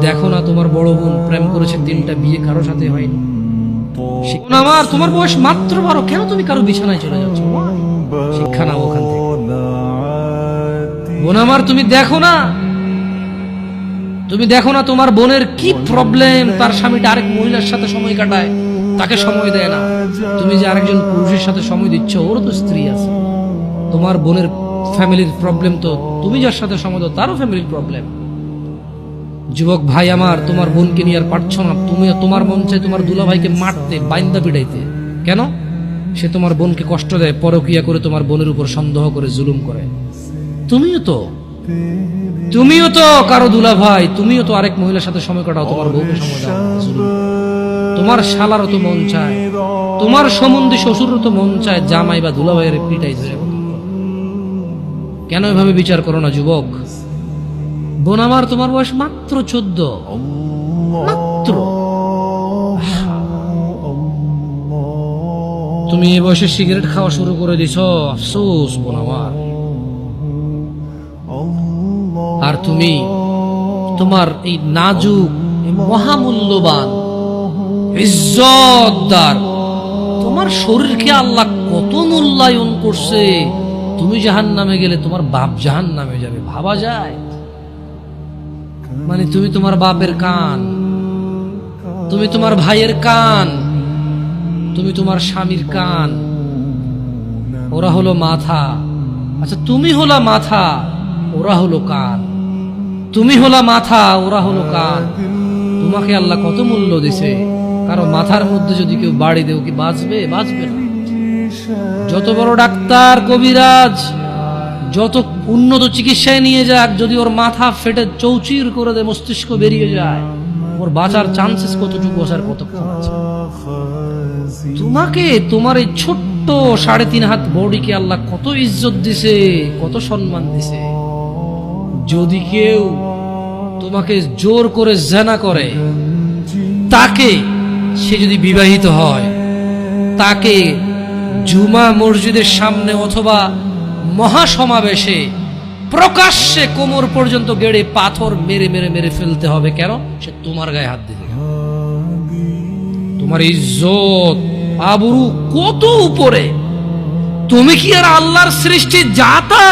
দেখো না তোমার বড় বোন প্রেম করেছে, 3টা বিয়ে কারো সাথে হয়নি। বোন আমার, তোমার বয়স মাত্র 12, কেন তুমি কারো বিছানায় চলে যাচ্ছ? শিক্ষা নাও ওখান থেকে। বোন আমার, তুমি দেখো না তোমার বোনের কি প্রবলেম, তার স্বামীটা আরেক মহিলার সাথে সময় কাটায়, তাকে সময় দেয় না। তুমি যে আরেকজন পুরুষের সাথে সময় দিচ্ছ, ওরও তো স্ত্রী আছে। তোমার বোনের ফ্যামিলির প্রবলেম তো তুমি যার সাথে সময় দাও তারও ফ্যামিলির প্রবলেম। যুবক ভাই আমার, তোমার বোনকে নিয়ে আর পারছো না, তোমার মন চাই তোমার দুলাভাইকে মারতে, বাইন্দা পিটাইতে। কেন? সে তোমার বোনকে কষ্ট দেয়, পরকিয়া করে তোমার বোনের উপর সন্দেহ করে, জুলুম করে। তুমিও তো কারো দুলাভাই, তুমিও তো আরেক মহিলার সাথে সময় কাটাও, তোমার বউকে সময় দাও। তোমার শালারও তো মন চায়, তোমার সম্বন্ধী শ্বশুরও তো মন চায় জামাই বা দুলাভাইয়ের পিটাই ধরে। কেন এভাবে বিচার করো না যুবক? বোন আমার, তোমার বয়স মাত্র 14, মাত্র। তুমি এই বয়সে সিগারেট খাওয়া শুরু করে দিছ, আফসোস বোন আমার। আর তুমি তোমার এই নাজুক, মহামূল্যবান, ইজ্জতদার তোমার শরীরকে আল্লাহ কত মূল্যায়ন করছে। তুমি জাহান্নামে গেলে তোমার বাপ জাহান্নামে যাবে, ভাবা যায়? মানে তুমি তোমার বাপের কান, তুমি তোমার ভাইয়ের কান, তুমি তোমার স্বামীর কান, ওরা হলো মাথা। আচ্ছা, তুমি হলা মাথা, ওরা হলো কান। তুমি হলা মাথা, ওরা হলো কান। তোমাকে আল্লাহ কত মূল্য দিছে। কারো মাথার মধ্যে যদি কেউ বাড়ি দেও, কি বাঁচবে? বাঁচবে না। যত বড় ডাক্তার, কবিরাজ, যত উন্নত চিকিৎসায় নিয়ে যাক, যদি ওর মাথা ফেটে চৌচির করে দেয়, মস্তিষ্ক বেরিয়ে যায়, ওর বাঁচার চান্সেস কতটুকু আছে, কতক্ষণ আছে? তোমাকে, তোমার এই ছোট্ট 3.5 হাত বডিকে আল্লাহ কত ইজ্জত দিছে, কত সম্মান দিছে। যদি কেউ তোমাকে জোর করে জিনা করে, তাকে, সে যদি বিবাহিত হয়, তাকে জুমা মসজিদের সামনে অথবা মহাসমাবেশে প্রকাশ্যে কোমর পর্যন্ত গেড়ে পাথর মেরে মেরে মেরে ফেলতে হবে। কেন? সে তোমার গায়ে হাত দিবে। তোমার ইজ্জত আবরু কত উপরে। তুমি কি আর আল্লাহর সৃষ্টি জাতা